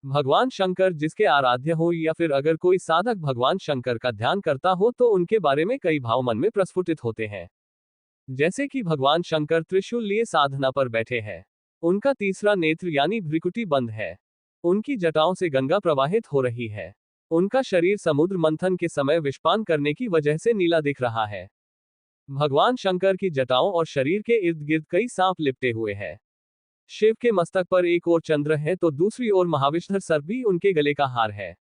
भगवान शंकर जिसके आराध्य हो या फिर अगर कोई साधक भगवान शंकर का ध्यान करता हो तो उनके बारे में कई भाव मन में प्रस्फुटित होते हैं। जैसे कि भगवान शंकर त्रिशूल लिए साधना पर बैठे हैं। उनका तीसरा नेत्र यानी भ्रिकुटी बंद है। उनकी जटाओं से गंगा प्रवाहित हो रही है। उनका शरीर समुद्र मंथन के समय विषपान करने की वजह से नीला दिख रहा है। भगवान शंकर की जटाओं और शरीर के इर्द गिर्द कई सांप लिपटे हुए हैं। शिव के मस्तक पर एक ओर चंद्र है तो दूसरी ओर महाविष्धर सर्प भी उनके गले का हार है।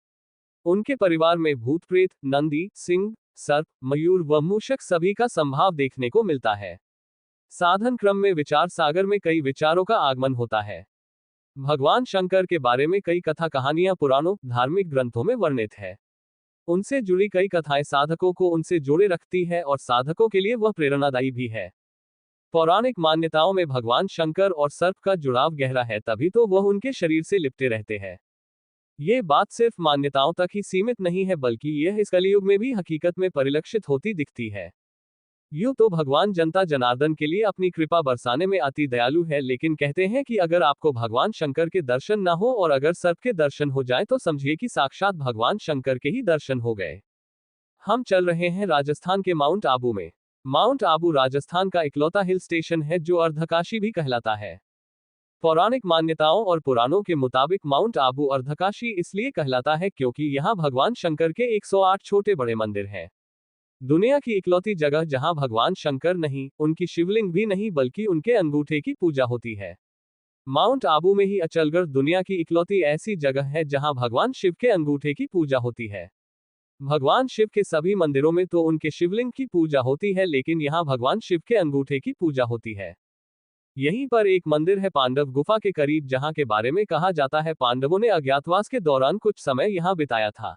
उनके परिवार में भूत प्रेत, नंदी, सिंह, सर्प, मयूर व मूषक सभी का संभाव देखने को मिलता है। साधन क्रम में विचार सागर में कई विचारों का आगमन होता है। भगवान शंकर के बारे में कई कथा कहानियां पुराणों, धार्मिक ग्रंथों में वर्णित है। उनसे जुड़ी कई कथाएं साधकों को उनसे जोड़े रखती है और साधकों के लिए वह प्रेरणादायी भी है। पौराणिक मान्यताओं में भगवान शंकर और सर्प का जुड़ाव गहरा है, तभी तो वह उनके शरीर से लिपटे रहते हैं। ये बात सिर्फ मान्यताओं तक ही सीमित नहीं है बल्कि यह इस कलियुग में भी हकीकत में परिलक्षित होती दिखती है। यूं तो भगवान जनता जनार्दन के लिए अपनी कृपा बरसाने में अति दयालु है, लेकिन कहते हैं कि अगर आपको भगवान शंकर के दर्शन न हो और अगर सर्प के दर्शन हो जाए तो समझिए कि साक्षात भगवान शंकर के ही दर्शन हो गए। हम चल रहे हैं राजस्थान के माउंट आबू में। माउंट आबू राजस्थान का इकलौता हिल स्टेशन है जो अर्धकाशी भी कहलाता है। पौराणिक मान्यताओं और पुराणों के मुताबिक माउंट आबू अर्धकाशी इसलिए कहलाता है क्योंकि यहाँ भगवान शंकर के 108 छोटे बड़े मंदिर हैं। दुनिया की इकलौती जगह जहां भगवान शंकर नहीं, उनकी शिवलिंग भी नहीं बल्कि उनके अंगूठे की पूजा होती है। माउंट आबू में ही अचलगढ़ दुनिया की इकलौती ऐसी जगह है जहां भगवान शिव के अंगूठे की पूजा होती है। भगवान शिव के सभी मंदिरों में तो उनके शिवलिंग की पूजा होती है, लेकिन यहाँ भगवान शिव के अंगूठे की पूजा होती है। यहीं पर एक मंदिर है पांडव गुफा के करीब, जहाँ के बारे में कहा जाता है पांडवों ने अज्ञातवास के दौरान कुछ समय यहाँ बिताया था।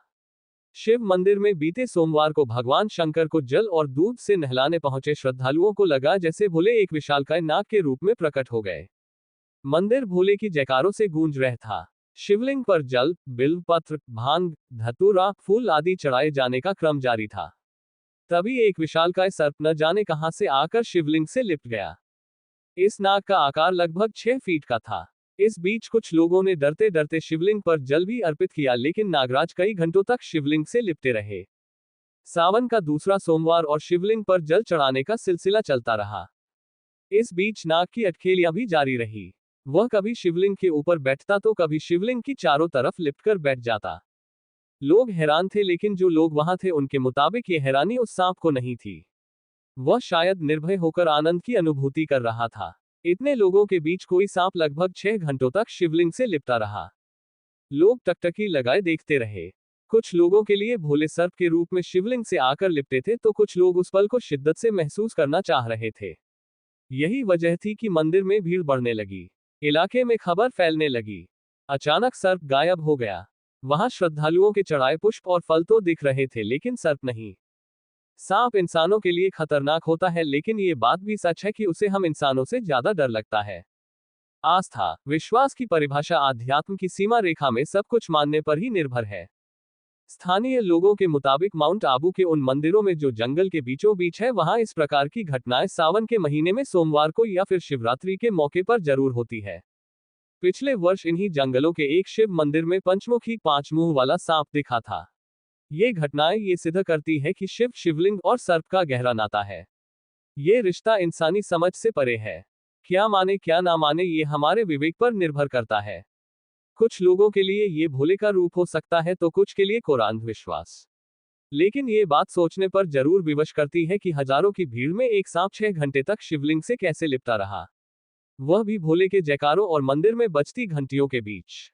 शिव मंदिर में बीते सोमवार को भगवान शंकर को जल और दूध से नहलाने पहुंचे श्रद्धालुओं को लगा जैसे भोले एक विशालकाय नाग के रूप में प्रकट हो गए। मंदिर भोले की जयकारों से गूंज रहा था। शिवलिंग पर जल, बिल्व पत्र, भांग, धतूरा, फूल आदि चढ़ाए जाने का क्रम जारी था। तभी एक विशालकाय सर्प न जाने कहां से आकर शिवलिंग से लिपट गया। इस नाग का आकार लगभग 6 फीट का था। इस बीच कुछ लोगों ने डरते डरते शिवलिंग पर जल भी अर्पित किया, लेकिन नागराज कई घंटों तक शिवलिंग से लिपटे रहे। सावन का दूसरा सोमवार और शिवलिंग पर जल चढ़ाने का सिलसिला चलता रहा। इस बीच नाग की अटखेलियां भी जारी रही। वह कभी शिवलिंग के ऊपर बैठता तो कभी शिवलिंग की चारों तरफ लिपटकर बैठ जाता। लोग हैरान थे, लेकिन जो लोग वहां थे उनके मुताबिक ये हैरानी उस सांप को नहीं थी। वह शायद निर्भय होकर आनंद की अनुभूति कर रहा था। इतने लोगों के बीच कोई सांप लगभग 6 घंटों तक शिवलिंग से लिपटा रहा। लोग टकटकी लगाए देखते रहे। कुछ लोगों के लिए भोले सर्प के रूप में शिवलिंग से आकर लिपटे थे तो कुछ लोग उस पल को शिद्दत से महसूस करना चाह रहे थे। यही वजह थी कि मंदिर में भीड़ बढ़ने लगी। इलाके में खबर फैलने लगी। अचानक सर्प गायब हो गया। वहां श्रद्धालुओं के चढ़ाए पुष्प और फल तो दिख रहे थे, लेकिन सर्प नहीं। सांप इंसानों के लिए खतरनाक होता है, लेकिन ये बात भी सच है कि उसे हम इंसानों से ज्यादा डर लगता है। आस्था, विश्वास की परिभाषा आध्यात्म की सीमा रेखा में सब कुछ मानने पर ही निर्भर है। स्थानीय लोगों के मुताबिक माउंट आबू के उन मंदिरों में जो जंगल के बीचों बीच है, वहां इस प्रकार की घटनाएं सावन के महीने में सोमवार को या फिर शिवरात्रि के मौके पर जरूर होती है। पिछले वर्ष इन्हीं जंगलों के एक शिव मंदिर में पंचमुखी 5 मुंह वाला सांप दिखा था। ये घटनाएं ये सिद्ध करती है कि शिव, शिवलिंग और सर्प का गहरा नाता है। ये रिश्ता इंसानी समझ से परे है। क्या माने क्या ना माने ये हमारे विवेक पर निर्भर करता है। कुछ लोगों के लिए ये भोले का रूप हो सकता है तो कुछ के लिए कोरा अंधविश्वास। लेकिन ये बात सोचने पर जरूर विवश करती है कि हजारों की भीड़ में एक सांप 6 घंटे तक शिवलिंग से कैसे लिपटा रहा, वह भी भोले के जयकारों और मंदिर में बजती घंटियों के बीच।